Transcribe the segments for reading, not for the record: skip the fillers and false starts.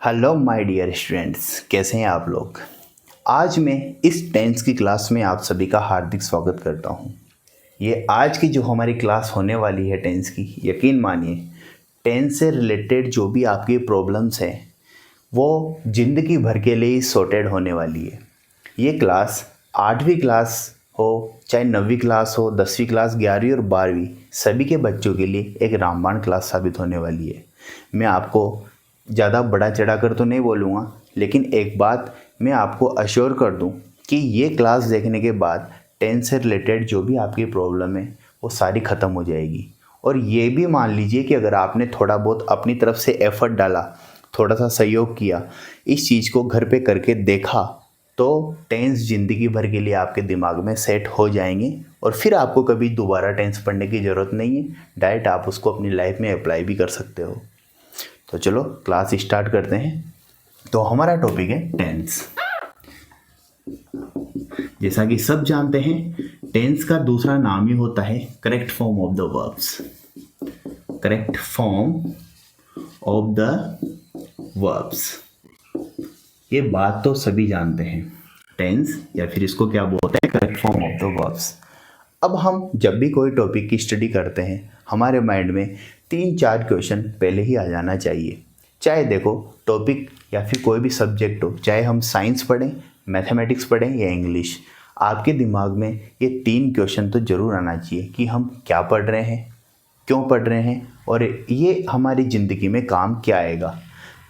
Hello my dear students, कैसे हैं आप लोग। आज मैं इस टेंस की क्लास में आप सभी का हार्दिक स्वागत करता हूं। ये आज की जो हमारी क्लास होने वाली है टेंस की, यकीन मानिए टेंस से रिलेटेड जो भी आपकी प्रॉब्लम्स हैं वो ज़िंदगी भर के लिए सॉर्टेड होने वाली है। ये क्लास 8वीं क्लास हो, चाहे 9वीं क्लास हो, 10वीं क्लास, 11वीं और 12वीं, सभी के बच्चों के लिए एक रामबाण क्लास साबित होने वाली है। मैं आपको ज़्यादा बड़ा चढ़ा कर तो नहीं बोलूँगा, लेकिन एक बात मैं आपको अश्योर कर दूं कि ये क्लास देखने के बाद टेंस से रिलेटेड जो भी आपकी प्रॉब्लम है वो सारी ख़त्म हो जाएगी। और ये भी मान लीजिए कि अगर आपने थोड़ा बहुत अपनी तरफ से एफर्ट डाला, थोड़ा सा सहयोग किया, इस चीज़ को घर पे करके देखा, तो टेंस ज़िंदगी भर के लिए आपके दिमाग में सेट हो जाएंगे और फिर आपको कभी दोबारा टेंस पढ़ने की ज़रूरत नहीं है। डायरेक्ट आप उसको अपनी लाइफ में अप्लाई भी कर सकते हो। तो चलो क्लास स्टार्ट करते हैं। तो हमारा टॉपिक है टेंस। जैसा कि सब जानते हैं, टेंस का दूसरा नाम ही होता है correct form of the verbs. Correct form of the verbs, ये बात तो सभी जानते हैं। टेंस या फिर इसको क्या बोलते हैं, correct form of the verbs. अब हम जब भी कोई टॉपिक की स्टडी करते हैं, हमारे माइंड में 3-4 क्वेश्चन पहले ही आ जाना चाहिए। चाहे देखो टॉपिक या फिर कोई भी सब्जेक्ट हो, चाहे हम साइंस पढ़ें, मैथमेटिक्स पढ़ें या इंग्लिश, आपके दिमाग में ये 3 क्वेश्चन तो ज़रूर आना चाहिए कि हम क्या पढ़ रहे हैं, क्यों पढ़ रहे हैं और ये हमारी ज़िंदगी में काम क्या आएगा।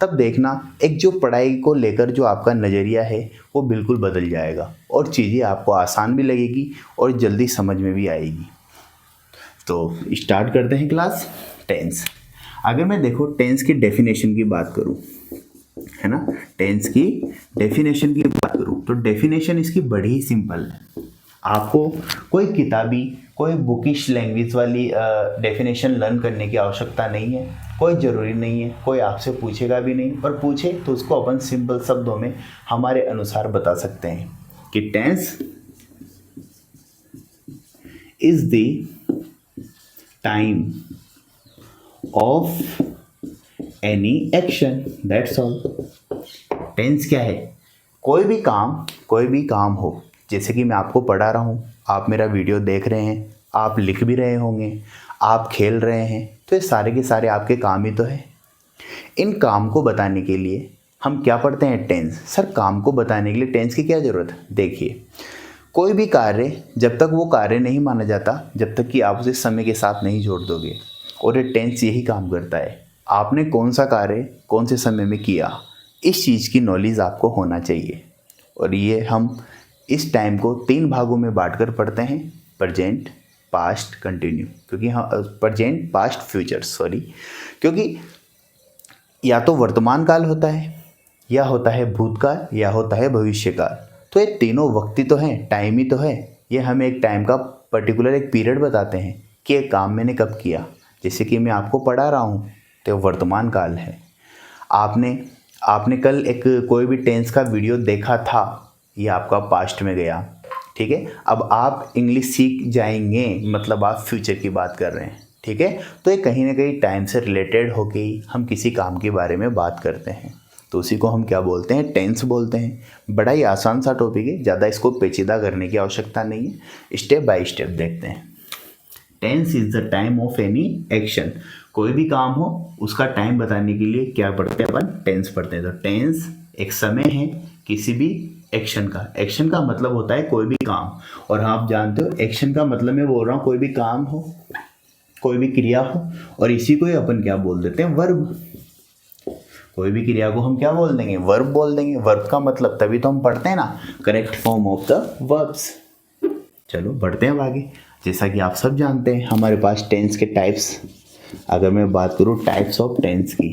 तब देखना एक जो पढ़ाई को लेकर जो आपका नज़रिया है वो बिल्कुल बदल जाएगा और चीज़ें आपको आसान भी लगेगी और जल्दी समझ में भी आएगी। तो स्टार्ट करते हैं क्लास। टेंस, अगर मैं देखो टेंस की डेफिनेशन की बात करूं, है ना, टेंस की डेफिनेशन की बात करूं तो डेफिनेशन इसकी बड़ी ही सिंपल है। आपको कोई किताबी, कोई बुकिश लैंग्वेज वाली डेफिनेशन लर्न करने की आवश्यकता नहीं है। कोई ज़रूरी नहीं है, कोई आपसे पूछेगा भी नहीं, और पूछे तो उसको अपन सिंपल शब्दों में हमारे अनुसार बता सकते हैं कि tense is the time of any action, that's all. Tense क्या है, कोई भी काम हो, जैसे कि मैं आपको पढ़ा रहा हूँ, आप मेरा वीडियो देख रहे हैं, आप लिख भी रहे होंगे, आप खेल रहे हैं, तो ये सारे के सारे आपके काम ही तो है। इन काम को बताने के लिए हम क्या पढ़ते हैं, टेंस। सर काम को बताने के लिए टेंस की क्या ज़रूरत है। देखिए कोई भी कार्य जब तक वो कार्य नहीं माना जाता, जब तक कि आप उसे समय के साथ नहीं जोड़ दोगे, और ये टेंस यही काम करता है। आपने कौन सा कार्य कौन से समय में किया, इस चीज़ की नॉलेज आपको होना चाहिए। और ये हम इस टाइम को 3 भागों में बांटकर पढ़ते हैं, प्रेजेंट, पास्ट, कंटिन्यू। क्योंकि हाँ, प्रेजेंट, पास्ट, फ्यूचर, सॉरी, क्योंकि या तो वर्तमान काल होता है, या होता है भूतकाल, या होता है भविष्यकाल। तो ये तीनों वक्त ही तो हैं, टाइम ही तो है। ये हमें एक टाइम का पर्टिकुलर एक पीरियड बताते हैं कि ये काम मैंने कब किया। जैसे कि मैं आपको पढ़ा रहा हूँ तो वर्तमान काल है। आपने आपने कल एक कोई भी टेंस का वीडियो देखा था, ये आपका पास्ट में गया, ठीक है। अब आप इंग्लिश सीख जाएंगे, मतलब आप फ्यूचर की बात कर रहे हैं, ठीक है। तो ये कहीं ना कहीं टाइम से रिलेटेड होके ही हम किसी काम के बारे में बात करते हैं, तो उसी को हम क्या बोलते हैं, टेंस बोलते हैं। बड़ा ही आसान सा टॉपिक है, ज़्यादा इसको पेचीदा करने की आवश्यकता नहीं है। स्टेप बाय स्टेप देखते हैं। Tense is the time of any action. कोई भी काम हो उसका टाइम बताने के लिए क्या पढ़ते हैं अपन, टेंस पढ़ते हैं। तो टेंस एक समय है किसी भी एक्शन का। एक्शन का मतलब होता है कोई भी काम, और आप जानते हो एक्शन का मतलब मैं बोल रहा हूँ कोई भी काम हो, कोई भी क्रिया हो, और इसी को ही अपन क्या बोल देते हैं, वर्ब। कोई भी क्रिया को हम क्या बोल देंगे, वर्ब बोल देंगे। वर्ब का मतलब तभी तो हम पढ़ते हैं ना, correct form of the verbs. चलो बढ़ते हैं अब आगे। जैसा कि आप सब जानते हैं हमारे पास टेंस के टाइप्स, अगर मैं बात करूँ टाइप्स ऑफ टेंस की,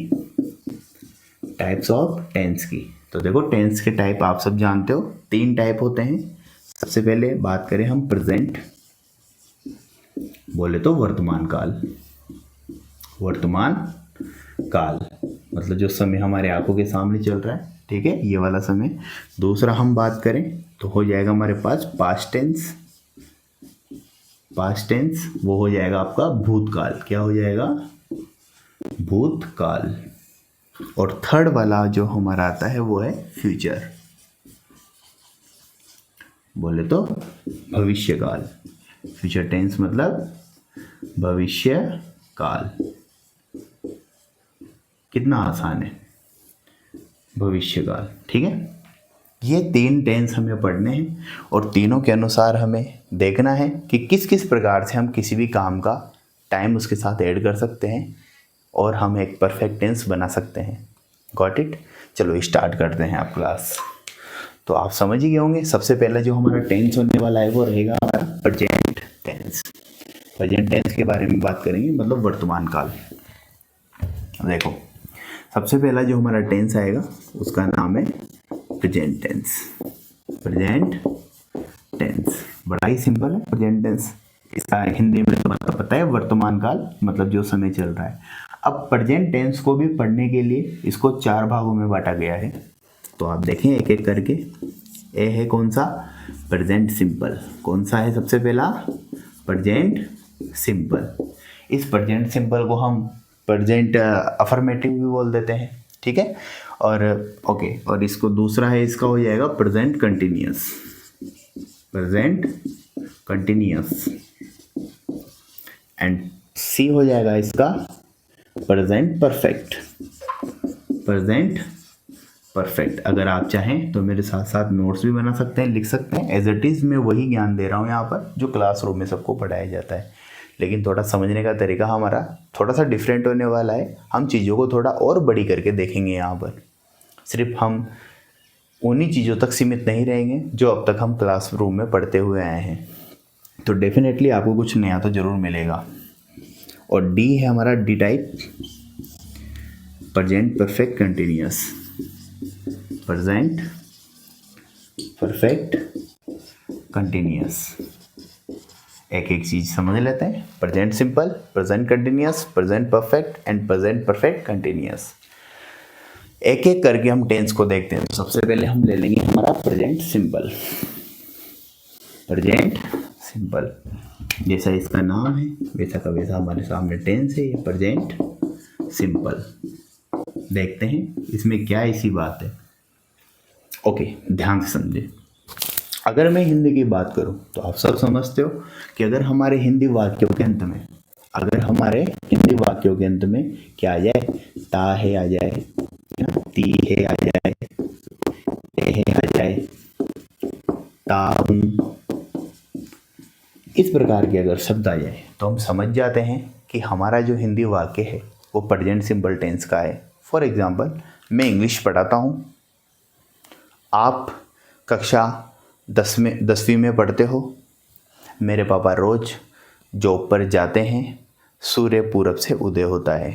टाइप्स ऑफ टेंस की, तो देखो टेंस के टाइप आप सब जानते हो, 3 टाइप होते हैं। सबसे पहले बात करें हम प्रेजेंट, बोले तो वर्तमान काल। वर्तमान काल मतलब जो समय हमारे आंखों के सामने चल रहा है, ठीक है, ये वाला समय। दूसरा हम बात करें तो हो जाएगा हमारे पास पास्ट टेंस। पास्ट टेंस वो हो जाएगा आपका भूतकाल। क्या हो जाएगा, भूतकाल। और थर्ड वाला जो हमारा आता है वो है फ्यूचर, बोले तो भविष्यकाल। फ्यूचर टेंस मतलब भविष्य काल। कितना आसान है, भविष्यकाल। ठीक है, ये 3 टेंस हमें पढ़ने हैं और तीनों के अनुसार हमें देखना है कि किस किस प्रकार से हम किसी भी काम का टाइम उसके साथ ऐड कर सकते हैं और हम एक परफेक्ट टेंस बना सकते हैं। Got it? चलो स्टार्ट करते हैं आप क्लास। तो आप समझ ही गए होंगे, सबसे पहला जो हमारा टेंस होने वाला है वो रहेगा हमारा प्रेजेंट टेंस। प्रेजेंट टेंस के बारे में बात करेंगे, मतलब वर्तमान काल। देखो, सबसे पहला जो हमारा टेंस आएगा उसका नाम है प्रेजेंट टेंस। प्रेजेंट टेंस बड़ा ही सिंपल है। प्रेजेंट टेंस इसका हिंदी में तो मतलब पता है वर्तमान काल, मतलब जो समय चल रहा है। अब प्रेजेंट टेंस को भी पढ़ने के लिए इसको 4 भागों में बांटा गया है। तो आप देखें एक एक करके। ए है कौन सा? Present simple. कौन सा है सबसे पहला? Present simple. इस प्रेजेंट सिंपल को हम प्रेजेंट अफर्मेटिव भी बोल देते हैं। ठीक है, और ओके, और इसको दूसरा है, इसका हो जाएगा present continuous. Present continuous. And C हो जाएगा इसका प्रेजेंट परफेक्ट। Present perfect. अगर आप चाहें तो मेरे साथ साथ नोट्स भी बना सकते हैं, लिख सकते हैं। एज इट इज़ मैं वही ज्ञान दे रहा हूँ यहाँ पर जो क्लासरूम में सबको पढ़ाया जाता है, लेकिन थोड़ा समझने का तरीका हमारा थोड़ा सा डिफरेंट होने वाला है। हम चीज़ों को थोड़ा और बड़ी करके देखेंगे। यहाँ पर सिर्फ हम उन्हीं चीज़ों तक सीमित नहीं रहेंगे जो अब तक हम क्लासरूम में पढ़ते हुए आए हैं। तो डेफिनेटली आपको कुछ नया तो ज़रूर मिलेगा। और डी है हमारा D type, present perfect continuous. Present perfect continuous. एक एक चीज़ समझ लेते हैं। Present simple, present continuous, present perfect and present perfect continuous. एक एक करके हम टेंस को देखते हैं। सबसे पहले हम ले लेंगे हमारा प्रेजेंट सिंपल। प्रेजेंट सिंपल जैसा इसका नाम है वैसा का वैसा हमारे सामने टेंस है, ये प्रेजेंट सिंपल। देखते हैं इसमें क्या ऐसी बात है। ओके, ध्यान से समझे। अगर मैं हिंदी की बात करूं तो आप सब समझते हो कि अगर हमारे हिंदी वाक्यों के अंत में क्या आ जाए? ता है आ जाए, ती है आ जाए, ते है आ जाए, ता हूं, इस प्रकार के अगर शब्द आ जाए तो हम समझ जाते हैं कि हमारा जो हिंदी वाक्य है वो प्रेजेंट सिंपल टेंस का है। फॉर एग्जाम्पल, मैं इंग्लिश पढ़ाता हूँ, आप कक्षा 10वीं में पढ़ते हो, मेरे पापा रोज़ जॉब पर जाते हैं, सूर्य पूरब से उदय होता है।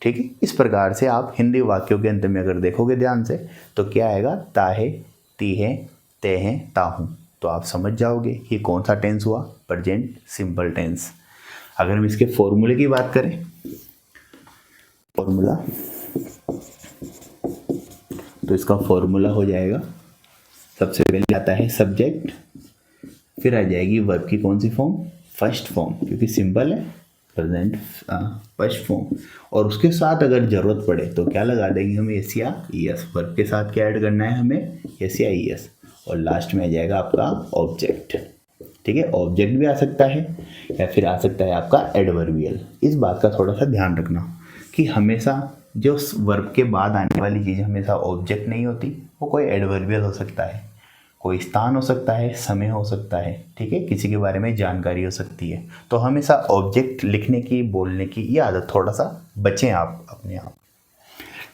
ठीक है, इस प्रकार से आप हिंदी वाक्यों के अंत में अगर देखोगे ध्यान से तो क्या आएगा? ता है, ती है, ते हैं, ता हूँ। तो आप समझ जाओगे कि कौन सा टेंस हुआ? Present simple tense. अगर हम इसके फॉर्मूले की बात करें, फॉर्मूला, तो इसका फॉर्मूला हो जाएगा, सबसे पहले आता है सब्जेक्ट, फिर आ जाएगी वर्ब की कौन सी फॉर्म? फर्स्ट फॉर्म, क्योंकि सिंपल है, प्रेजेंट फर्स्ट फॉर्म। और उसके साथ अगर ज़रूरत पड़े तो क्या लगा देंगे हम? एस या ई एस। वर्ब के साथ क्या ऐड करना है हमें? एस या ई एस। और लास्ट में आ जाएगा आपका ऑब्जेक्ट। ठीक है, ऑब्जेक्ट भी आ सकता है या फिर आ सकता है आपका एडवर्बियल। इस बात का थोड़ा सा ध्यान रखना कि हमेशा जो वर्ब के बाद आने वाली चीज़ हमेशा ऑब्जेक्ट नहीं होती, वो कोई एडवर्बियल हो सकता है, कोई स्थान हो सकता है, समय हो सकता है। ठीक है, किसी के बारे में जानकारी हो सकती है। तो हमेशा ऑब्जेक्ट लिखने की, बोलने की ये आदत थोड़ा सा बचें आप अपने आप।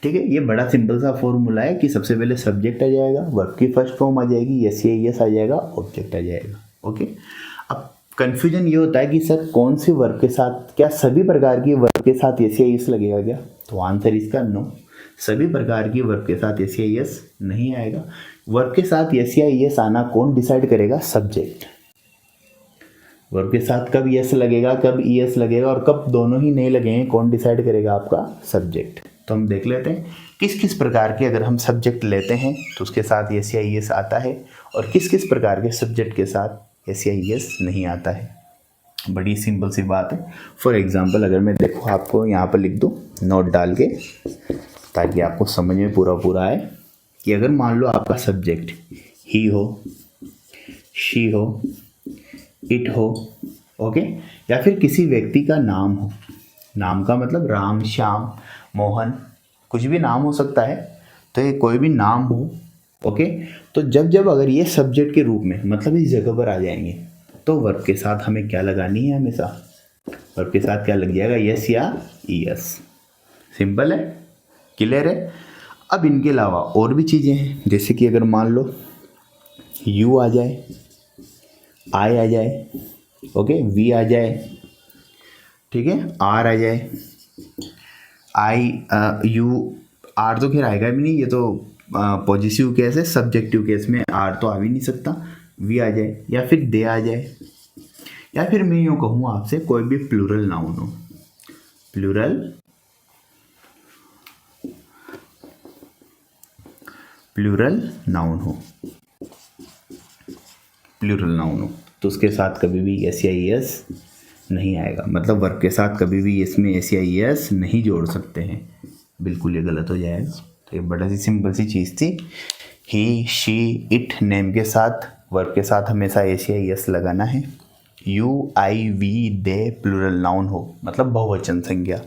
ठीक है, ये बड़ा सिंपल सा फॉर्मूला है कि सबसे पहले सब्जेक्ट आ जाएगा, वर्ब की फर्स्ट फॉर्म आ जाएगी, यस या यस आ जाएगा, ऑब्जेक्ट आ जाएगा। ओके, अब कन्फ्यूजन ये होता है कि सर कौन सी वर्ब के साथ, क्या सभी प्रकार की वर्ब के साथ यस या यस लगेगा क्या? तो आंसर इसका नो, सभी प्रकार की वर्ब के साथ यस या यस नहीं आएगा। वर्ब के साथ यस या यस आना कौन डिसाइड करेगा? सब्जेक्ट। वर्ब के साथ कब यस लगेगा, कब ई एस लगेगा और कब दोनों ही नहीं लगेंगे, कौन डिसाइड करेगा? आपका सब्जेक्ट। तो हम देख लेते हैं किस किस प्रकार के अगर हम सब्जेक्ट लेते हैं तो उसके साथ यस या यस आता है और किस किस प्रकार के सब्जेक्ट के साथ यस या यस नहीं आता है। बड़ी सिंपल सी बात है। फॉर एग्जांपल, अगर मैं देखो आपको यहाँ पर लिख दूँ नोट डाल के, ताकि आपको समझ में पूरा पूरा आए कि अगर मान लो आपका सब्जेक्ट ही हो, शी हो, इट हो, ओके, या फिर किसी व्यक्ति का नाम हो। नाम का मतलब राम, श्याम, मोहन, कुछ भी नाम हो सकता है। तो ये कोई भी नाम हो, ओके। तो जब जब अगर ये सब्जेक्ट के रूप में मतलब इस जगह पर आ जाएंगे तो वर्ब के साथ हमें क्या लगानी है? हमेशा वर्ब के साथ क्या लग जाएगा? यस या ईएस। सिंपल है, क्लियर है। अब इनके अलावा और भी चीज़ें हैं, जैसे कि अगर मान लो यू आ जाए, आई आ जाए, ओके, वी आ जाए, ठीक है, आर आ जाए, आई, यू, आर तो खैर आएगा भी नहीं, ये तो पॉजिटिव केस है। सब्जेक्टिव केस में आर तो आ भी नहीं सकता। वी आ जाए या फिर दे आ जाए, या फिर मैं यूँ कहूँ आपसे कोई भी प्लूरल नाउन हो, प्लूरल नाउन हो, प्लूरल नाउन हो, तो उसके साथ कभी भी एस या एस नहीं आएगा। मतलब वर्ब के साथ कभी भी इसमें एस या एस नहीं जोड़ सकते हैं, बिल्कुल ये गलत हो जाएगा। तो ये बड़ा सी सिंपल सी चीज़ थी। ही, शी, इट नेम के साथ वर्ब के साथ हमेशा एस या एस लगाना है। You, I, we, they plural noun हो मतलब बहुवचन संज्ञा,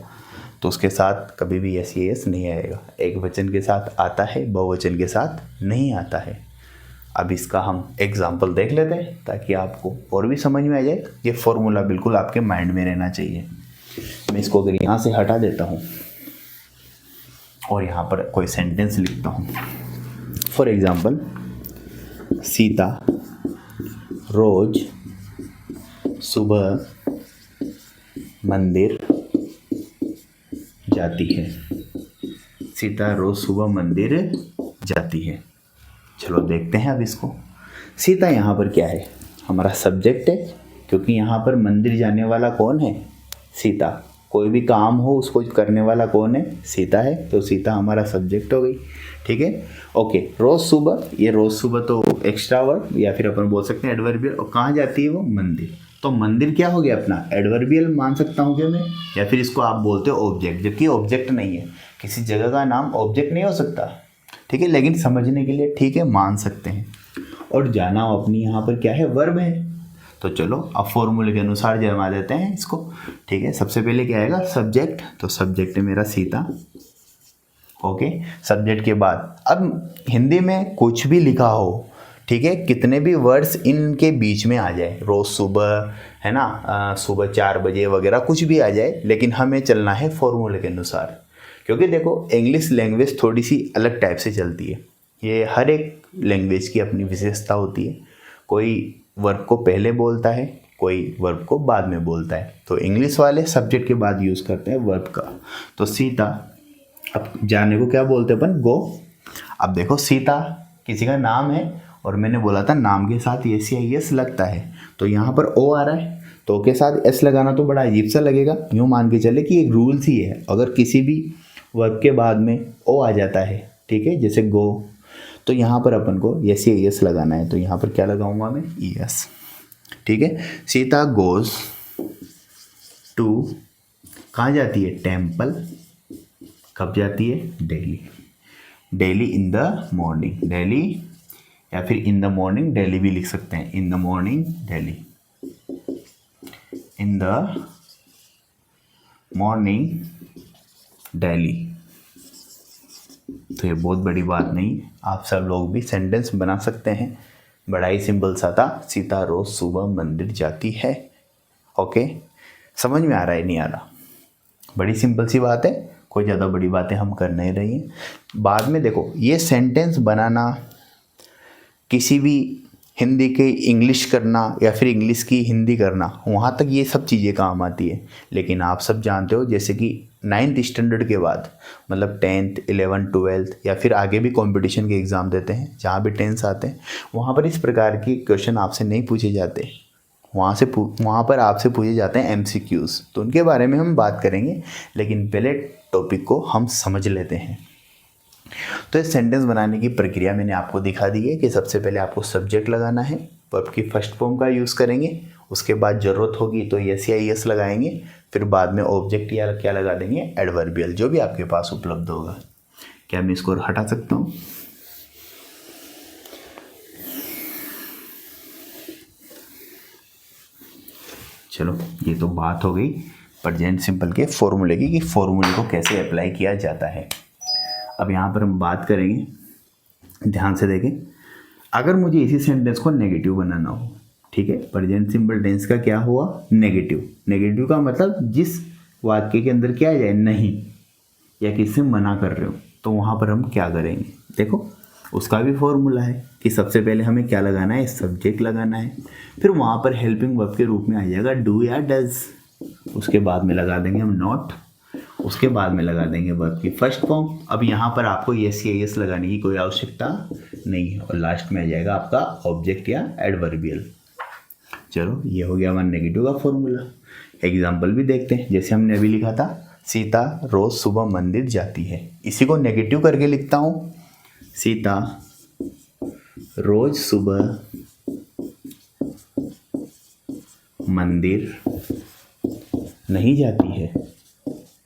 तो उसके साथ कभी भी एस या एस नहीं आएगा। एक वचन के साथ आता है, बहुवचन के साथ नहीं आता है। अब इसका हम एग्जाम्पल देख लेते हैं ताकि आपको और भी समझ में आ जाए। ये फॉर्मूला बिल्कुल आपके माइंड में रहना चाहिए। मैं इसको अगर यहाँ से हटा देता हूँ और यहाँ पर कोई सेंटेंस लिखता हूँ, फॉर एग्जाम्पल, सीता रोज सुबह मंदिर जाती है। सीता रोज सुबह मंदिर जाती है। चलो देखते हैं अब इसको। सीता यहाँ पर क्या है? हमारा सब्जेक्ट है, क्योंकि यहाँ पर मंदिर जाने वाला कौन है? सीता। कोई भी काम हो उसको करने वाला कौन है? सीता है। तो सीता हमारा सब्जेक्ट हो गई, ठीक है, ओके। रोज़ सुबह, ये रोज़ सुबह तो एक्स्ट्रा वर्ब या फिर अपन बोल सकते हैं एडवर्बियल। और कहाँ जाती है वो? मंदिर। तो मंदिर क्या हो गया अपना? एडवर्बियल मान सकता हूँ क्या मैं? या फिर इसको आप बोलते हो ऑब्जेक्ट, जबकि ऑब्जेक्ट नहीं है। किसी जगह का नाम ऑब्जेक्ट नहीं हो सकता, ठीक है, लेकिन समझने के लिए ठीक है मान सकते हैं। और जाना अपनी यहाँ पर क्या है? वर्ब है। तो चलो अब फॉर्मूले के अनुसार जमा देते हैं इसको, ठीक है। सबसे पहले क्या आएगा? सब्जेक्ट। तो सब्जेक्ट है मेरा सीता, ओके। सब्जेक्ट के बाद अब हिंदी में कुछ भी लिखा हो, ठीक है, कितने भी वर्ड्स इनके बीच में आ जाए, रोज़ सुबह है ना, सुबह 4 बजे वगैरह कुछ भी आ जाए, लेकिन हमें चलना है फॉर्मूले के अनुसार। क्योंकि देखो इंग्लिश लैंग्वेज थोड़ी सी अलग टाइप से चलती है। ये हर एक लैंग्वेज की अपनी विशेषता होती है। कोई वर्ब को पहले बोलता है, कोई वर्ब को बाद में बोलता है। तो इंग्लिश वाले सब्जेक्ट के बाद यूज़ करते हैं वर्ब का। तो सीता, अब जाने को क्या बोलते हैं अपन? गो। अब देखो सीता किसी का नाम है और मैंने बोला था नाम के साथ एस या एस लगता है, तो यहाँ पर ओ आ रहा है, तो के साथ एस लगाना तो बड़ा अजीब सा लगेगा। यूँ मान के चले कि एक रूल्स ही है, अगर किसी भी वर्ब के बाद में ओ आ जाता है, ठीक है, जैसे गो, तो यहाँ पर अपन को एस या एस लगाना है। तो यहाँ पर क्या लगाऊंगा मैं? एस, ठीक है। सीता गोज टू, कहाँ जाती है? टेम्पल। कब जाती है? Daily. Daily in the morning, daily, या फिर इन द मॉर्निंग डेली भी लिख सकते हैं। इन the morning daily, in the morning daily. तो ये बहुत बड़ी बात नहीं, आप सब लोग भी सेंटेंस बना सकते हैं। बड़ा ही सिंपल सा था, सीता रोज सुबह मंदिर जाती है, ओके। समझ में आ रहा है? नहीं आ रहा? बड़ी सिंपल सी बात है, कोई ज़्यादा बड़ी बातें हम कर नहीं रही हैं। बाद में देखो ये सेंटेंस बनाना, किसी भी हिंदी के इंग्लिश करना या फिर इंग्लिश की हिंदी करना, वहाँ तक ये सब चीज़ें काम आती है। लेकिन आप सब जानते हो जैसे कि 9th स्टैंडर्ड के बाद, मतलब 10th 11th 12th या फिर आगे भी कंपटीशन के एग्ज़ाम देते हैं, जहाँ भी 10th आते हैं, वहाँ पर इस प्रकार की क्वेश्चन आपसे नहीं पूछे जाते। वहाँ पर आपसे पूछे जाते हैं MCQs। तो उनके बारे में हम बात करेंगे, लेकिन पहले टॉपिक को हम समझ लेते हैं। तो इस सेंटेंस बनाने की प्रक्रिया मैंने आपको दिखा दी है कि सबसे पहले आपको सब्जेक्ट लगाना है, वर्ब की फर्स्ट फॉर्म का यूज़ करेंगे, उसके बाद ज़रूरत होगी तो यस या यस लगाएंगे, फिर बाद में ऑब्जेक्ट या क्या लगा देंगे? एडवर्बियल, जो भी आपके पास उपलब्ध होगा। क्या मैं इसको हटा सकता हूँ? चलो, ये तो बात हो गई प्रेजेंट सिंपल के फॉर्मूले की कि फॉर्मूले को कैसे अप्लाई किया जाता है। अब यहाँ पर हम बात करेंगे, ध्यान से देखें। अगर मुझे इसी सेंटेंस को नेगेटिव बनाना हो, ठीक है, प्रेजेंट सिंपल टेंस का क्या हुआ? नेगेटिव। नेगेटिव का मतलब जिस वाक्य के अंदर क्या आ जाए, नहीं या किससे मना कर रहे हो, तो वहाँ पर हम क्या करेंगे? देखो, उसका भी फॉर्मूला है कि सबसे पहले हमें क्या लगाना है? सब्जेक्ट लगाना है। फिर वहाँ पर हेल्पिंग वर्ब के रूप में आ जाएगा डू या डज। उसके बाद में लगा देंगे हम नॉट। उसके बाद में लगा देंगे वर्ब की फर्स्ट फॉर्म। अब यहाँ पर आपको यस या यस लगाने की कोई आवश्यकता नहीं है। और लास्ट में आ जाएगा आपका ऑब्जेक्ट या एडवर्बियल। चलो, ये हो गया हमारा नेगेटिव का फॉर्मूला। एग्जाम्पल भी देखते हैं। जैसे हमने अभी लिखा था, सीता रोज सुबह मंदिर जाती है। इसी को नेगेटिव करके लिखता हूँ, सीता रोज सुबह मंदिर नहीं जाती है।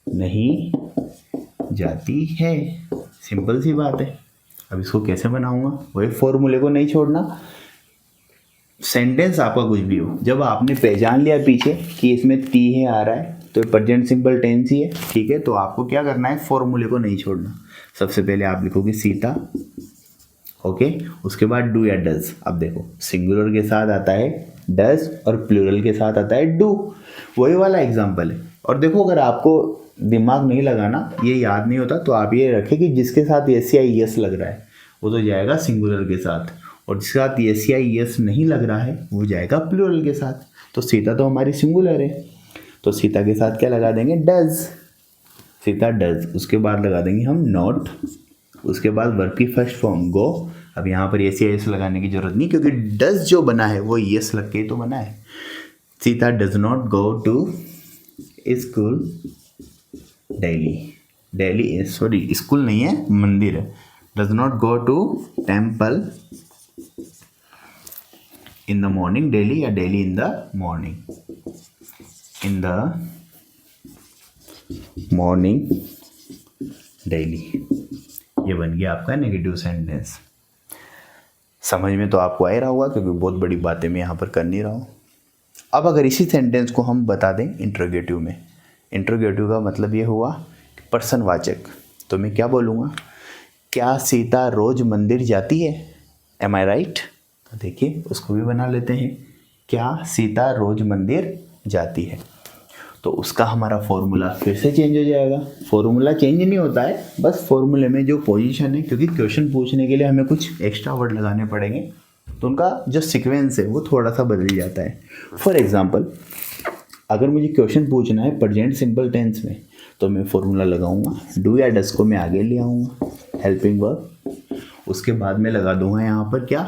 नहीं जाती है, सिंपल सी बात है। अब इसको कैसे बनाऊंगा? वही फॉर्मूले को नहीं छोड़ना। सेंटेंस आपका कुछ भी हो, जब आपने पहचान लिया पीछे कि इसमें ती है आ रहा है, तो प्रेजेंट सिंपल टेंस ही है, ठीक है, तो आपको क्या करना है? फॉर्मूले को नहीं छोड़ना। सबसे पहले आप लिखोगे सीता, ओके, उसके बाद डू या डज। अब देखो, सिंगुलर के साथ आता है डज और प्लूरल के साथ आता है डू। वही वाला एग्जाम्पल है। और देखो, अगर आपको दिमाग नहीं लगाना, ये याद नहीं होता, तो आप ये रखें कि जिसके साथ एस या यस लग रहा है वो तो जाएगा सिंगुलर के साथ, और जिसके साथ एस या यस नहीं लग रहा है वो जाएगा प्लूरल के साथ। तो सीता तो हमारी सिंगुलर है, तो सीता के साथ क्या लगा देंगे? डज। सीता डज। उसके बाद लगा देंगे हम नॉट। उसके बाद वर्ब की फर्स्ट फॉर्म गो। अब यहाँ पर एस या यस लगाने की जरूरत नहीं, क्योंकि डज जो बना है वो यस लग के ही तो बना है। Sita does not go to school daily. Daily, sorry, school नहीं है, मंदिर है। Does not go to temple in the morning daily, या daily in the morning. In the morning daily. ये बन गया आपका नेगेटिव सेंटेंस। समझ में तो आपको आ ही रहा होगा, क्योंकि बहुत बड़ी बातें मैं यहाँ पर कर नहीं रहा हूँ। अब अगर इसी सेंटेंस को हम बता दें इंट्रोगेटिव में, इंट्रोगेटिव का मतलब ये हुआ पर्सनवाचक, तो मैं क्या बोलूँगा? क्या सीता रोज मंदिर जाती है? M I right? तो देखिए, उसको भी बना लेते हैं, क्या सीता रोज मंदिर जाती है। तो उसका हमारा फॉर्मूला फिर से चेंज हो जाएगा। फॉर्मूला चेंज नहीं होता है, बस फॉर्मूले में जो पोजीशन है, क्योंकि क्वेश्चन पूछने के लिए हमें कुछ एक्स्ट्रा वर्ड लगाने पड़ेंगे, तो उनका जो सीक्वेंस है वो थोड़ा सा बदल जाता है। फॉर एग्जांपल, अगर मुझे क्वेश्चन पूछना है प्रेजेंट सिंपल टेंस में, तो मैं फॉर्मूला लगाऊंगा, डू या डज को मैं आगे ले आऊँगा, हेल्पिंग वर्ब। उसके बाद में लगा दूंगा यहाँ पर क्या?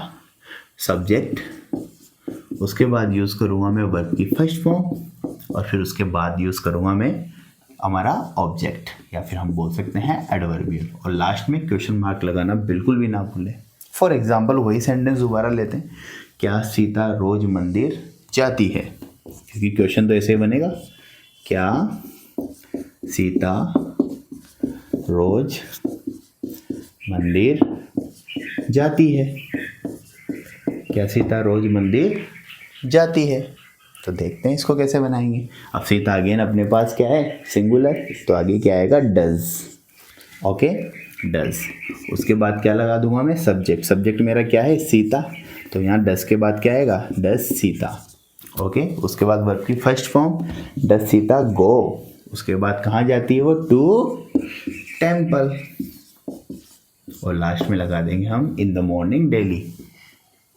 सब्जेक्ट। उसके बाद यूज़ करूँगा मैं वर्ब की फर्स्ट फॉर्म, और फिर उसके बाद यूज़ करूँगा मैं हमारा ऑब्जेक्ट, या फिर हम बोल सकते हैं एडवर्बियल। और लास्ट में क्वेश्चन मार्क लगाना बिल्कुल भी ना भूलें। फॉर एग्जांपल, वही सेंटेंस दोबारा लेते हैं, क्या सीता रोज मंदिर जाती है? क्योंकि क्वेश्चन तो ऐसे ही बनेगा, क्या सीता रोज मंदिर जाती है? क्या सीता रोज मंदिर जाती है? तो देखते हैं इसको कैसे बनाएंगे। अब सीता अगेन अपने पास क्या है? सिंगुलर, तो आगे क्या आएगा? डज। Okay, does. उसके बाद क्या लगा दूंगा मैं? सब्जेक्ट। सब्जेक्ट मेरा क्या है? सीता, तो यहाँ डज के बाद क्या आएगा? डज सीता। ओके, उसके बाद वर्ब की फर्स्ट फॉर्म, डज सीता गो। उसके बाद कहाँ जाती है वो? To temple. और लास्ट में लगा देंगे हम इन द मॉर्निंग डेली।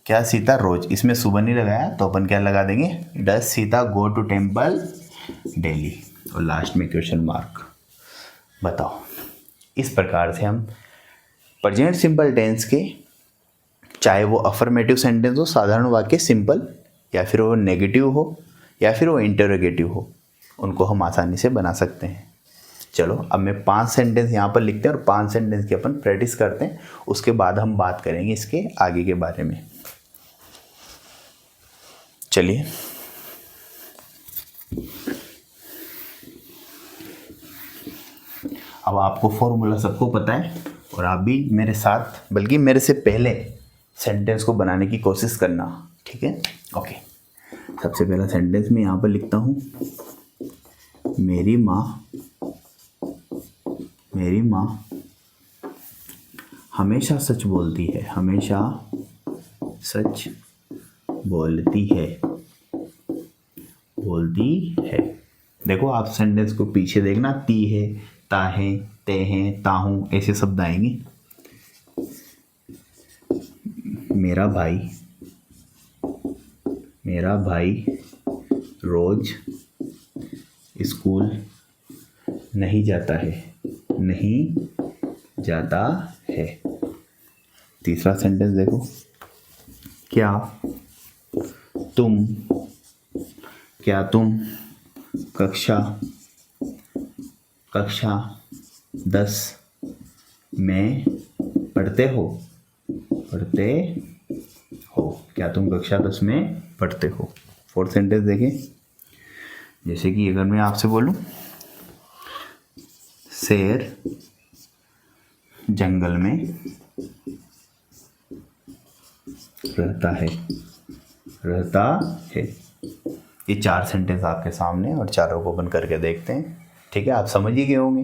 क्या सीता रोज, इसमें सुबह नहीं लगाया, तो अपन क्या लगा देंगे? Does Sita go to temple daily. और लास्ट में क्वेश्चन मार्क। बताओ, इस प्रकार से हम प्रेजेंट सिंपल टेंस के, चाहे वो अफर्मेटिव सेंटेंस हो, साधारण वाक्य सिंपल, या फिर वो नेगेटिव हो, या फिर वो इंटरोगेटिव हो, उनको हम आसानी से बना सकते हैं। चलो, अब मैं 5 सेंटेंस यहाँ पर लिखते हैं और 5 सेंटेंस की अपन प्रैक्टिस करते हैं। उसके बाद हम बात करेंगे इसके आगे के बारे में। चलिए, अब आपको फॉर्मूला सबको पता है, और आप भी मेरे साथ, बल्कि मेरे से पहले सेंटेंस को बनाने की कोशिश करना, ठीक है? ओके, सबसे पहला सेंटेंस मैं यहाँ पर लिखता हूँ। मेरी माँ हमेशा सच बोलती है, हमेशा सच बोलती है। देखो आप सेंटेंस को पीछे देखना, ती है, ता है, ते हैं, ताहूँ, ऐसे शब्द आएंगे। मेरा भाई रोज स्कूल नहीं जाता है। तीसरा सेंटेंस देखो, क्या तुम कक्षा 10 में पढ़ते हो? क्या तुम कक्षा 10 में पढ़ते हो? फोर्थ सेंटेंस देखें, जैसे कि अगर मैं आपसे बोलूं, शेर जंगल में रहता है। ये 4 सेंटेंस आपके सामने, और चारों को बंद करके देखते हैं, ठीक है? आप समझ ही गए होंगे।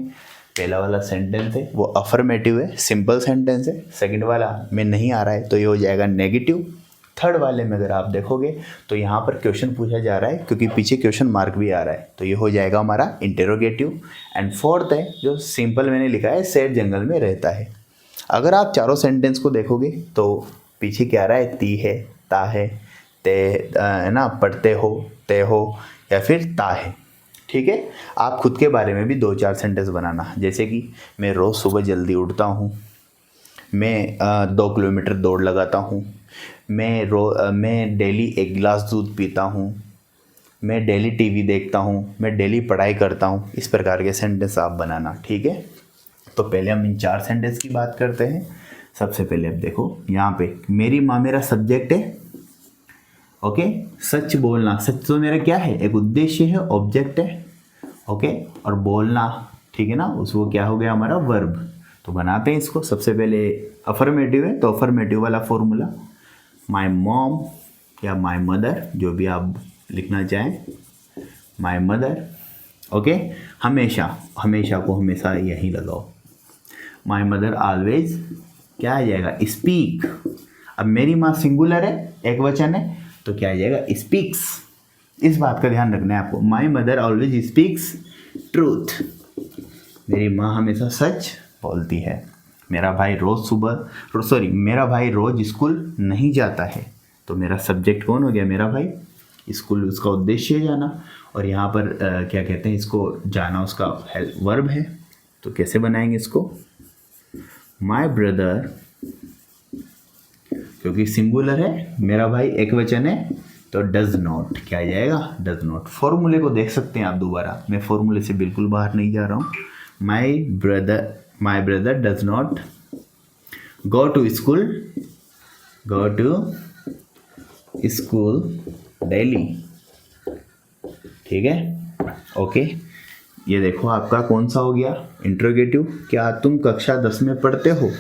पहला वाला सेंटेंस है वो अफर्मेटिव है, सिंपल सेंटेंस है। सेकंड वाला में नहीं आ रहा है तो ये हो जाएगा नेगेटिव। थर्ड वाले में अगर आप देखोगे तो यहाँ पर क्वेश्चन पूछा जा रहा है, क्योंकि पीछे क्वेश्चन मार्क भी आ रहा है, तो ये हो जाएगा हमारा इंटेरोगेटिव। एंड फोर्थ है जो सिंपल मैंने लिखा है, शेर जंगल में रहता है। अगर आप चारों सेंटेंस को देखोगे तो पीछे क्या आ रहा है, ती है, ता है, ते है ना, पढ़ते हो, ते हो, या फिर ता है, ठीक है? आप खुद के बारे में भी 2-4 सेंटेंस बनाना, जैसे कि मैं रोज़ सुबह जल्दी उठता हूँ, मैं 2 किलोमीटर दौड़ लगाता हूँ, मैं डेली 1 गिलास दूध पीता हूँ, मैं डेली टीवी देखता हूँ, मैं डेली पढ़ाई करता हूँ। इस प्रकार के सेंटेंस आप बनाना, ठीक है? तो पहले हम इन 4 सेंटेंस की बात करते हैं। सबसे पहले अब देखो यहाँ पे, मेरी माँ मेरा सब्जेक्ट है, ओके? सच बोलना, सच तो मेरा क्या है, एक उद्देश्य है, ऑब्जेक्ट है, ओके? और बोलना, ठीक है ना, उसको क्या हो गया हमारा, वर्ब। तो बनाते हैं इसको। सबसे पहले अफर्मेटिव है तो अफर्मेटिव वाला फॉर्मूला, माई मॉम या माई मदर, जो भी आप लिखना चाहें, माई मदर, ओके? हमेशा को हमेशा यहीं लगाओ। माई मदर ऑलवेज, क्या आ जाएगा, स्पीक। अब मेरी माँ सिंगुलर है, एक वचन है, तो क्या आ जाएगा, स्पीक्स। इस बात का ध्यान रखना है आपको। My mother always speaks truth, मेरी माँ हमेशा सच बोलती है। मेरा भाई रोज स्कूल नहीं जाता है, तो मेरा सब्जेक्ट कौन हो गया, मेरा भाई। स्कूल उसका उद्देश्य है जाना, और यहाँ पर क्या कहते हैं इसको, जाना उसका वर्ब है। तो कैसे बनाएंगे इसको, माई ब्रदर, क्योंकि सिंगुलर है, मेरा भाई एक वचन है, तो डज नॉट, क्या आ जाएगा, डज नॉट। फॉर्मूले को देख सकते हैं आप दोबारा, मैं फॉर्मूले से बिल्कुल बाहर नहीं जा रहा हूँ। My brother does not go to school daily, ठीक है? ओके, ये देखो आपका कौन सा हो गया, इंट्रोगेटिव। क्या तुम कक्षा 10 में पढ़ते हो?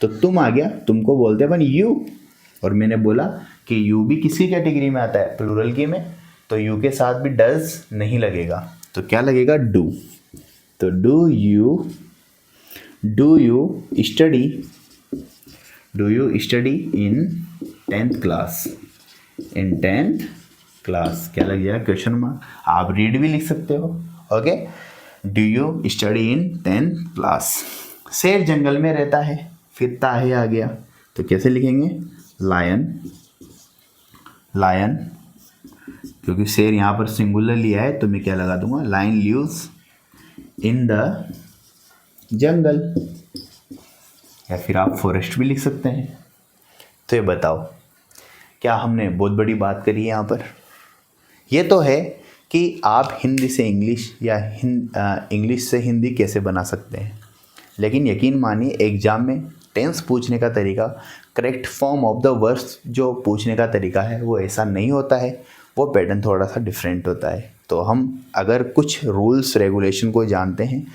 तो तुम आ गया, तुमको बोलते हैं अपन यू, और मैंने बोला कि यू भी किसी कैटेगरी में आता है, प्लूरल की में, तो यू के साथ भी डज नहीं लगेगा, तो क्या लगेगा, डू। तो do you study in 10th class, क्या लग जाएगा, क्वेश्चन मार्क। आप रीड भी लिख सकते हो, okay? Do you study in 10th class. शेर जंगल में रहता है, फिर ताहे आ गया, तो कैसे लिखेंगे, लायन, क्योंकि शेर यहाँ पर सिंगुलर लिया है, तो मैं क्या लगा दूंगा, lion lives in the jungle, या फिर आप फॉरेस्ट भी लिख सकते हैं। तो ये बताओ, क्या हमने बहुत बड़ी बात करी है यहाँ पर? ये तो है कि आप हिंदी से इंग्लिश या इंग्लिश से हिंदी कैसे बना सकते हैं, लेकिन यकीन मानिए एग्जाम में टेंस पूछने का तरीका, correct form of the words जो पूछने का तरीका है, वो ऐसा नहीं होता है, वो पैटर्न थोड़ा सा डिफरेंट होता है। तो हम अगर कुछ रूल्स रेगुलेशन को जानते हैं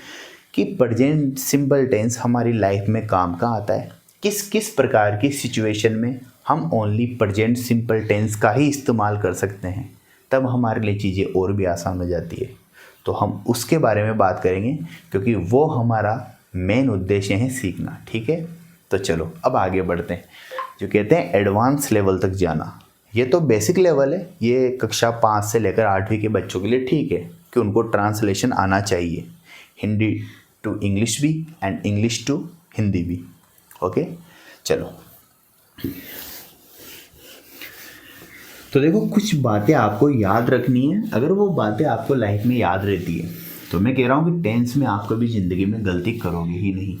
कि प्रेजेंट सिंपल टेंस हमारी लाइफ में काम का आता है, किस किस प्रकार की सिचुएशन में हम ओनली प्रेजेंट सिंपल टेंस का ही इस्तेमाल कर सकते हैं, तब हमारे लिए चीज़ें और भी आसान हो जाती है। तो हम उसके बारे में बात करेंगे क्योंकि वो हमारा मेन उद्देश्य है सीखना। ठीक है, तो चलो अब आगे बढ़ते हैं। जो कहते हैं एडवांस लेवल तक जाना, ये तो बेसिक लेवल है, ये कक्षा 5 से लेकर 8वीं के बच्चों के लिए ठीक है कि उनको ट्रांसलेशन आना चाहिए, हिंदी टू इंग्लिश भी एंड इंग्लिश टू हिंदी भी। ओके, चलो तो देखो कुछ बातें आपको याद रखनी है। अगर वो बातें आपको लाइफ में याद रहती है तो मैं कह रहा हूँ कि टेंस में आप कभी ज़िंदगी में गलती करोगे ही नहीं।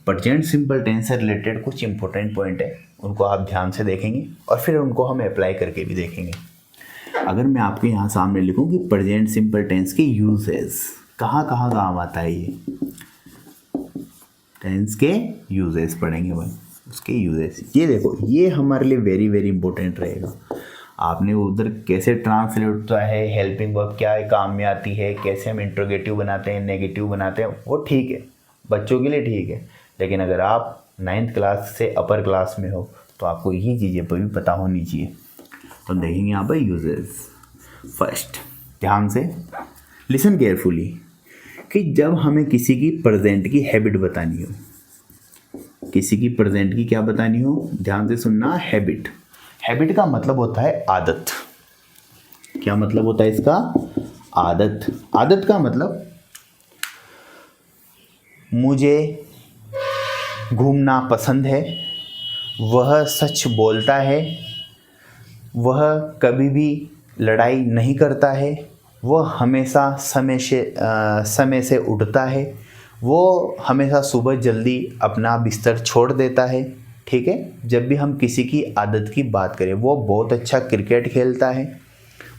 प्रेजेंट सिंपल टेंस से रिलेटेड कुछ इंपॉर्टेंट पॉइंट है, उनको आप ध्यान से देखेंगे और फिर उनको हम अप्लाई करके भी देखेंगे। अगर मैं आपको यहाँ सामने लिखूँ कि प्रेजेंट सिंपल टेंस के यूजेस कहाँ कहाँ काम आता है, ये टेंस के यूजेस पढ़ेंगे भाई, उसके यूजेस। ये देखो, ये हमारे लिए वेरी वेरी इंपॉर्टेंट रहेगा। आपने उधर कैसे ट्रांसलेट होता है, हेल्पिंग वर्ब क्या है, काम में आती है, कैसे हम इंट्रोगेटिव बनाते हैं, नेगेटिव बनाते हैं, वो ठीक है, बच्चों के लिए ठीक है। लेकिन अगर आप 9th क्लास से अपर क्लास में हो तो आपको यही चीज़ें पर भी पता होनी चाहिए। तो देखेंगे यहाँ पर यूजेस। फर्स्ट, ध्यान से लिसन केयरफुली, कि जब हमें किसी की प्रेजेंट की हैबिट बतानी हो, किसी की प्रेजेंट की क्या बतानी हो, ध्यान से सुनना, हैबिट। हैबिट का मतलब होता है आदत। क्या मतलब होता है इसका? आदत। आदत का मतलब मुझे घूमना पसंद है, वह सच बोलता है, वह कभी भी लड़ाई नहीं करता है, वह हमेशा समय से उठता है, वो हमेशा सुबह जल्दी अपना बिस्तर छोड़ देता है। ठीक है, जब भी हम किसी की आदत की बात करें, वो बहुत अच्छा क्रिकेट खेलता है,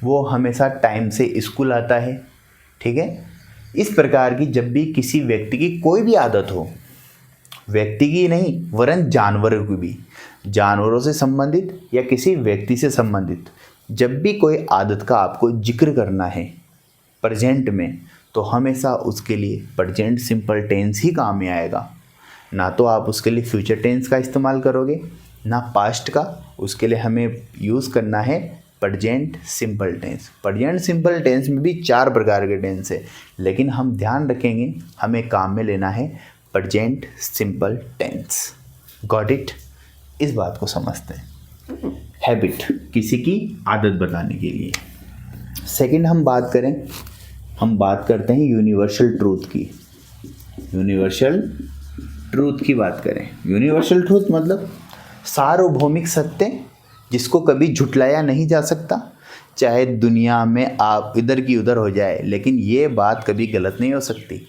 वो हमेशा टाइम से स्कूल आता है। ठीक है, इस प्रकार की जब भी किसी व्यक्ति की कोई भी आदत हो, व्यक्ति की नहीं वरन जानवरों की भी, जानवरों से संबंधित या किसी व्यक्ति से संबंधित, जब भी कोई आदत का आपको जिक्र करना है प्रेजेंट में, तो हमेशा उसके लिए प्रेजेंट सिंपल टेंस ही काम में आएगा। ना तो आप उसके लिए फ्यूचर टेंस का इस्तेमाल करोगे, ना पास्ट का। उसके लिए हमें यूज़ करना है present simple tense. Present simple tense में भी 4 प्रकार के टेंस है, लेकिन हम ध्यान रखेंगे हमें काम में लेना है present simple tense. Got it? इस बात को समझते हैं। हैबिट, किसी की आदत बताने के लिए। सेकंड हम बात करते हैं यूनिवर्सल ट्रूथ की। यूनिवर्सल ट्रूथ की बात करें, यूनिवर्सल ट्रूथ मतलब सार्वभौमिक सत्य जिसको कभी झुटलाया नहीं जा सकता। चाहे दुनिया में आप इधर की उधर हो जाए, लेकिन ये बात कभी गलत नहीं हो सकती।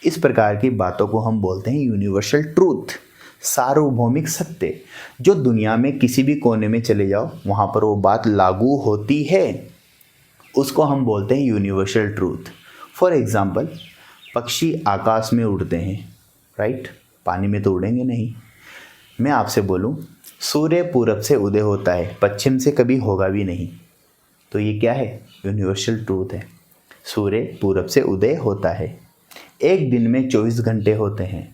इस प्रकार की बातों को हम बोलते हैं यूनिवर्सल ट्रूथ, सार्वभौमिक सत्य, जो दुनिया में किसी भी कोने में चले जाओ वहाँ पर वो बात लागू होती है, उसको हम बोलते हैं यूनिवर्सल ट्रूथ। फॉर एग्ज़ाम्पल, पक्षी आकाश में उड़ते हैं, राइट? पानी में तो उड़ेंगे नहीं। मैं आपसे बोलूं सूर्य पूरब से उदय होता है, पश्चिम से कभी होगा भी नहीं, तो ये क्या है? यूनिवर्सल ट्रूथ है। सूर्य पूरब से उदय होता है, एक दिन में 24 घंटे होते हैं।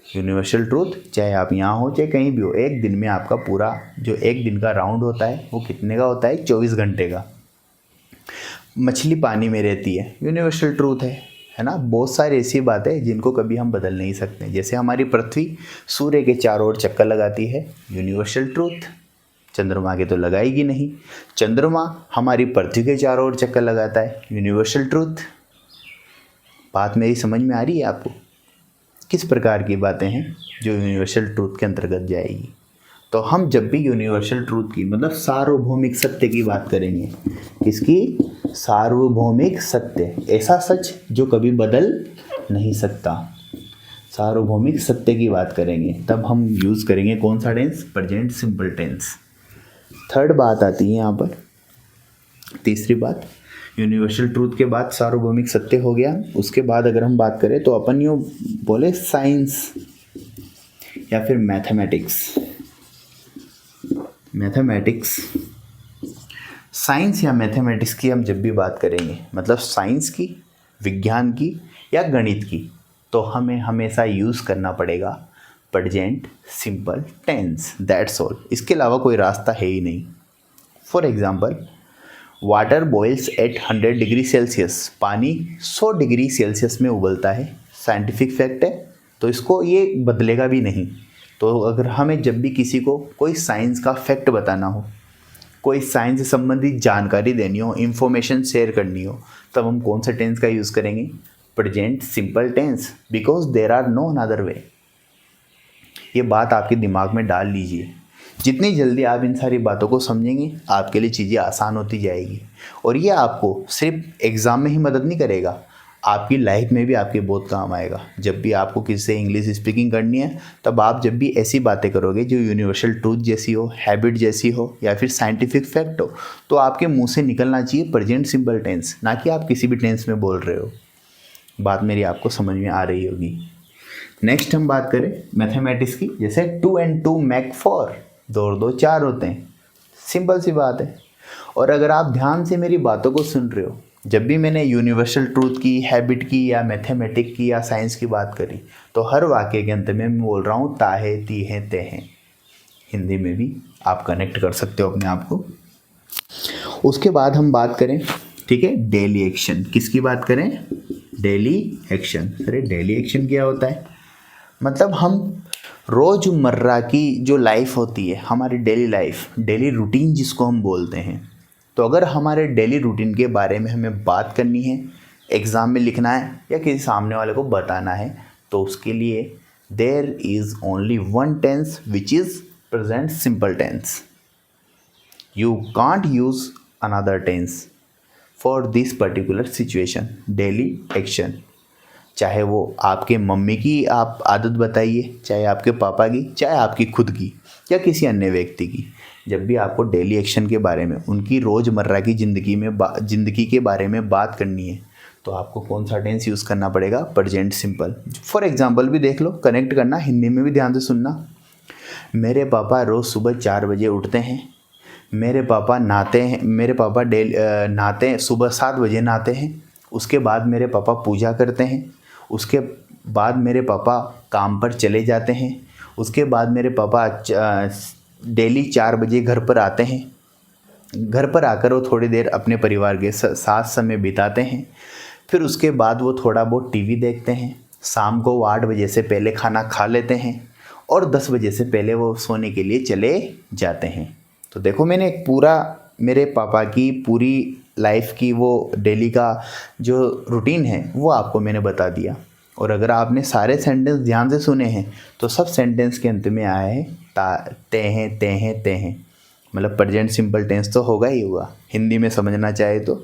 यूनिवर्सल ट्रूथ, चाहे आप यहाँ हो चाहे कहीं भी हो, एक दिन में आपका पूरा जो एक दिन का राउंड होता है वो कितने का होता है? 24 घंटे का। मछली पानी में रहती है, यूनिवर्सल ट्रूथ है ना। बहुत सारी ऐसी बातें जिनको कभी हम बदल नहीं सकते, जैसे हमारी पृथ्वी सूर्य के चारों ओर चक्कर लगाती है, यूनिवर्सल ट्रूथ। चंद्रमा के तो लगाएगी नहीं, चंद्रमा हमारी पृथ्वी के चारों ओर चक्कर लगाता है, यूनिवर्सल ट्रूथ। बात मेरी समझ में आ रही है आपको? किस प्रकार की बातें हैं जो यूनिवर्सल ट्रूथ के अंतर्गत जाएगी? तो हम जब भी यूनिवर्सल ट्रूथ की मतलब सार्वभौमिक सत्य की बात करेंगे, किसकी? सार्वभौमिक सत्य, ऐसा सच जो कभी बदल नहीं सकता, सार्वभौमिक सत्य की बात करेंगे, तब हम यूज़ करेंगे कौन सा tense? Present simple tense. Third बात आती है यहाँ पर, तीसरी बात, यूनिवर्सल ट्रूथ के बाद सार्वभौमिक सत्य हो गया। उसके बाद अगर हम बात करें तो अपन यूँ बोले साइंस या फिर मैथमेटिक्स, साइंस या मैथमेटिक्स की हम जब भी बात करेंगे, मतलब साइंस की, विज्ञान की या गणित की, तो हमें हमेशा यूज़ करना पड़ेगा present simple tense, that's all. इसके अलावा कोई रास्ता है ही नहीं। For example, water boils at 100 degree Celsius, पानी 100 डिग्री सेल्सियस में उबलता है, साइंटिफिक फैक्ट है, तो इसको ये बदलेगा भी नहीं। तो अगर हमें जब भी किसी को कोई साइंस का फैक्ट बताना हो, कोई साइंस से संबंधित जानकारी देनी हो, इंफॉर्मेशन शेयर करनी हो, तब हम कौन सा टेंस का यूज़ करेंगे? Present simple tense, because there are no another way. ये बात आपके दिमाग में डाल लीजिए। जितनी जल्दी आप इन सारी बातों को समझेंगे, आपके लिए चीज़ें आसान होती जाएगी। और ये आपको सिर्फ एग्ज़ाम में ही मदद नहीं करेगा, आपकी लाइफ में भी आपके बहुत काम आएगा। जब भी आपको किसी से इंग्लिश स्पीकिंग करनी है, तब आप जब भी ऐसी बातें करोगे जो यूनिवर्सल ट्रूथ जैसी हो, हैबिट जैसी हो, या फिर साइंटिफिक फैक्ट हो, तो आपके मुंह से निकलना चाहिए प्रेजेंट सिंपल टेंस, ना कि आप किसी भी टेंस में बोल रहे हो। बात मेरी आपको समझ में आ रही होगी। नेक्स्ट हम बात करें मैथमेटिक्स की। जैसे 2 and 2 make 4, 2 और 2 4 होते हैं, सिंपल सी बात है। और अगर आप ध्यान से मेरी बातों को सुन रहे हो, जब भी मैंने यूनिवर्सल ट्रूथ की, हैबिट की, या मैथमेटिक्स की, या साइंस की बात करी, तो हर वाक्य के अंत में मैं बोल रहा हूँ ताहे तीहे तेहे। हिंदी में भी आप कनेक्ट कर सकते हो अपने आप को। उसके बाद हम बात करें, ठीक है, डेली एक्शन। किसकी बात करें? Daily action. अरे डेली एक्शन क्या होता है? मतलब हम रोज़मर्रा की जो लाइफ होती है, हमारी डेली लाइफ, डेली रूटीन जिसको हम बोलते हैं, तो अगर हमारे डेली रूटीन के बारे में हमें बात करनी है, एग्ज़ाम में लिखना है, या किसी सामने वाले को बताना है, तो उसके लिए there is only one tense which is present simple tense. You can't use another tense for this particular situation, daily action. चाहे वो आपके मम्मी की आप आदत बताइए, चाहे आपके पापा की, चाहे आपकी खुद की, या किसी अन्य व्यक्ति की। जब भी आपको डेली एक्शन के बारे में, उनकी रोज़मर्रा की ज़िंदगी के बारे में बात करनी है, तो आपको कौन सा टेंस यूज़ करना पड़ेगा? Present simple. फॉर एग्जांपल भी देख लो, कनेक्ट करना, हिंदी में भी ध्यान से सुनना। मेरे पापा रोज़ सुबह 4 बजे उठते हैं। मेरे पापा नहाते हैं, मेरे पापा नहाते हैं, सुबह 7 बजे नहाते हैं। उसके बाद मेरे पापा पूजा करते हैं। उसके बाद मेरे पापा काम पर चले जाते हैं। उसके बाद मेरे पापा डेली 4 बजे घर पर आते हैं। घर पर आकर वो थोड़ी देर अपने परिवार के साथ समय बिताते हैं। फिर उसके बाद वो थोड़ा बहुत टीवी देखते हैं। शाम को वो 8 बजे से पहले खाना खा लेते हैं और 10 बजे से पहले वो सोने के लिए चले जाते हैं। तो देखो, मैंने एक पूरा मेरे पापा की पूरी लाइफ की वो डेली का जो रूटीन है वो आपको मैंने बता दिया। और अगर आपने सारे सेंटेंस ध्यान से सुने हैं, तो सब सेंटेंस के अंत में आया है ते हैं ते हैं ते हैं, मतलब प्रेजेंट सिंपल टेंस तो होगा ही होगा, हिंदी में समझना चाहे तो।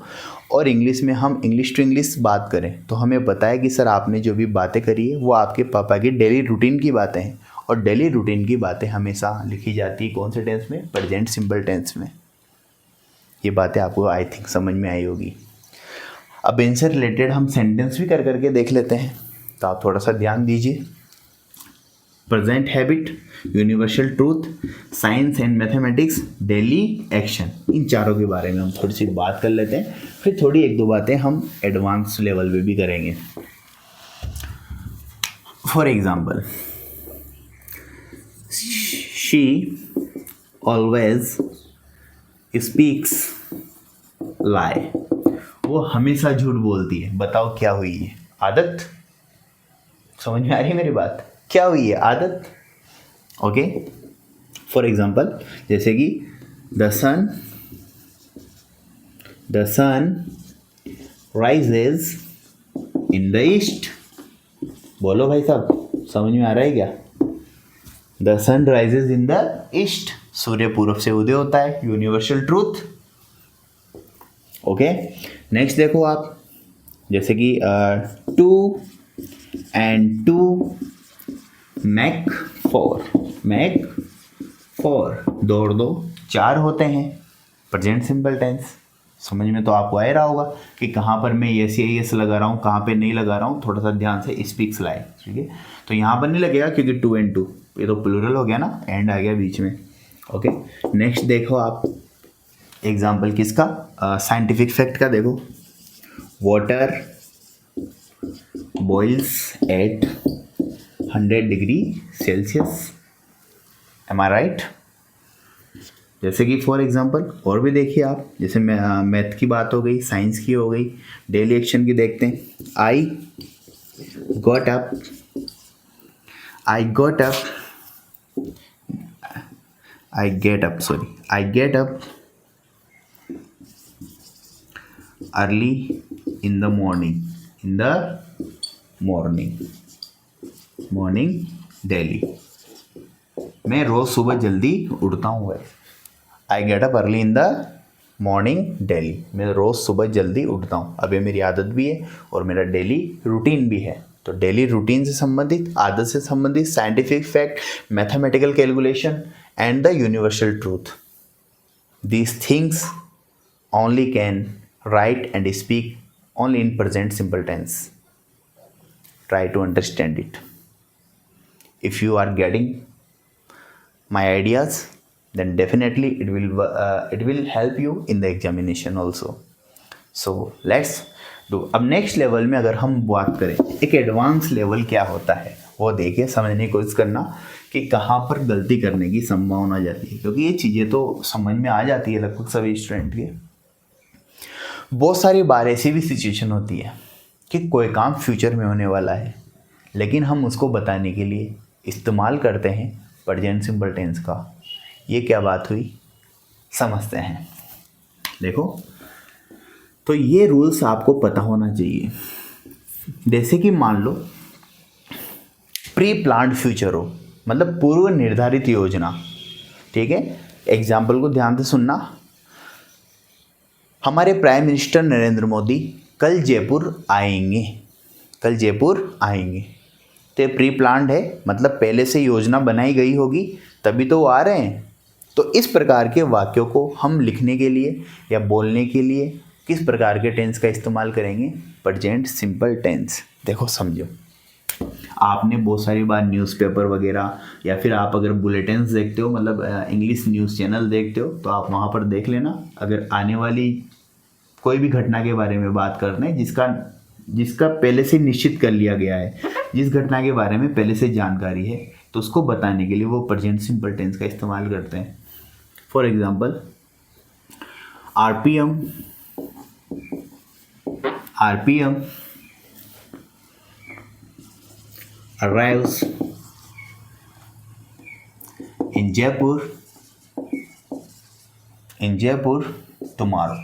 और इंग्लिश में हम इंग्लिश टू इंग्लिश बात करें, तो हमें पता है कि सर आपने जो भी बातें करी है वो आपके पापा की डेली रूटीन की बातें हैं। और डेली रूटीन की बातें हमेशा लिखी जाती है कौन से टेंस में? प्रेजेंट सिंपल टेंस में। ये बातें आपको आई थिंक समझ में आई होगी। अब इनसे रिलेटेड हम सेंटेंस भी कर करके देख लेते हैं, तो आप थोड़ा सा ध्यान दीजिए। Present habit, universal truth, science and mathematics, daily action, इन चारों के बारे में हम थोड़ी सी बात कर लेते हैं। फिर थोड़ी 1-2 बातें हम एडवांस लेवल पे भी करेंगे। For example, she always speaks lie, वो हमेशा झूठ बोलती है। बताओ क्या हुई है? आदत। समझ में आ रही है मेरी बात? क्या हुई है? आदत। ओके। फॉर एग्जाम्पल, जैसे कि the sun rises in the east. बोलो भाई साहब, समझ में आ रहा है क्या? The sun rises in the east, सूर्य पूर्व से उदय होता है, यूनिवर्सल ट्रूथ। ओके। नेक्स्ट देखो आप, जैसे कि 2 and 2 make 4, make 4, 2 और 2 4 होते हैं, प्रेजेंट सिंपल टेंस। समझ में तो आपको आ रहा होगा कि कहाँ पर मैं यस या यस लगा रहा हूँ, कहाँ पे नहीं लगा रहा हूँ। थोड़ा सा ध्यान से, स्पीक्स लाई, ठीक है, तो यहाँ पर नहीं लगेगा क्योंकि 2 and 2 ये तो प्लूरल हो गया ना, एंड आ गया बीच में। ओके। नेक्स्ट देखो आप, एग्जाम्पल किसका? साइंटिफिक फैक्ट का देखो। Water boils at 100 degree Celsius. Am I right? जैसे कि फॉर एग्जांपल और भी देखिए आप, जैसे मैथ की बात हो गई, साइंस की हो गई, डेली एक्शन की देखते हैं। I got up early in the morning daily. मैं रोज़ सुबह जल्दी उठता हूँ। I get up early in the morning daily. मैं रोज़ सुबह जल्दी उठता हूँ। अब ये मेरी आदत भी है और मेरा डेली रूटीन भी है। तो डेली रूटीन से संबंधित, आदत से संबंधित scientific fact, mathematical calculation and the universal truth, these things only can write and speak only in present simple tense. Try to understand it. If you are getting my ideas, then definitely it will help you in the examination also. So let's do. अब next level में अगर हम बात करें, एक advance level क्या होता है वो देखिए, समझने की कोशिश करना कि कहाँ पर गलती करने की संभावना जाती है, क्योंकि ये चीज़ें तो समझ में आ जाती है लगभग सभी स्टूडेंट के। बहुत सारी बार ऐसी भी सिचुएशन होती है कि कोई काम फ्यूचर में होने वाला है, लेकिन हम उसको बताने के लिए इस्तेमाल करते हैं प्रेजेंट सिंपल टेंस का। ये क्या बात हुई, समझते हैं। देखो, तो ये रूल्स आपको पता होना चाहिए। जैसे कि मान लो प्री प्लान्ड फ्यूचर हो, मतलब पूर्व निर्धारित योजना। ठीक है, एग्जाम्पल को ध्यान से सुनना। हमारे प्राइम मिनिस्टर नरेंद्र मोदी कल जयपुर आएंगे। तो ये प्री प्लान्ड है, मतलब पहले से योजना बनाई गई होगी तभी तो वो आ रहे हैं। तो इस प्रकार के वाक्यों को हम लिखने के लिए या बोलने के लिए किस प्रकार के टेंस का इस्तेमाल करेंगे, प्रेजेंट सिंपल टेंस। देखो समझो, आपने बहुत सारी बार न्यूज़पेपर वगैरह या फिर आप अगर बुलेटिन्स देखते हो, मतलब इंग्लिश न्यूज़ चैनल देखते हो, तो आप वहाँ पर देख लेना। अगर आने वाली कोई भी घटना के बारे में बात करना है जिसका पहले से निश्चित कर लिया गया है, जिस घटना के बारे में पहले से जानकारी है, तो उसको बताने के लिए वो प्रेजेंट सिंपल टेंस का इस्तेमाल करते हैं। For example, RPM arrives in Jaipur tomorrow.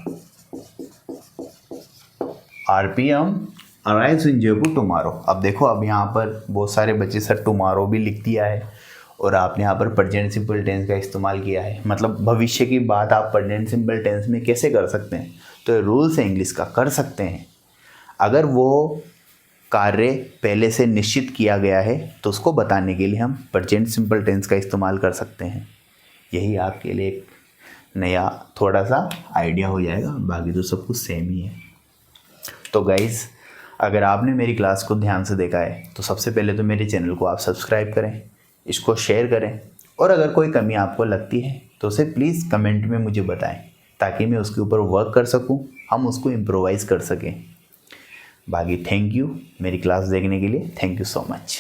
RPM arrives in Jaipur tomorrow. अब देखो, अब यहाँ पर बहुत सारे बच्चे सर टुमारो भी लिख दिया है और आपने यहाँ पर प्रेजेंट सिंपल टेंस का इस्तेमाल किया है। मतलब भविष्य की बात आप प्रेजेंट सिंपल टेंस में कैसे कर सकते हैं? तो रूल्स है इंग्लिश का, कर सकते हैं। अगर वो कार्य पहले से निश्चित किया गया है तो उसको बताने के लिए हम प्रेजेंट सिंपल टेंस का इस्तेमाल कर सकते हैं। यही आपके लिए एक नया थोड़ा सा आइडिया हो जाएगा, बाकी तो सब कुछ सेम ही है। तो गाइज़, अगर आपने मेरी क्लास को ध्यान से देखा है तो सबसे पहले तो मेरे चैनल को आप सब्सक्राइब करें, इसको शेयर करें, और अगर कोई कमी आपको लगती है तो उसे प्लीज़ कमेंट में मुझे बताएं, ताकि मैं उसके ऊपर वर्क कर सकूं, हम उसको इम्प्रोवाइज़ कर सकें। बाकी थैंक यू मेरी क्लास देखने के लिए। Thank you so much.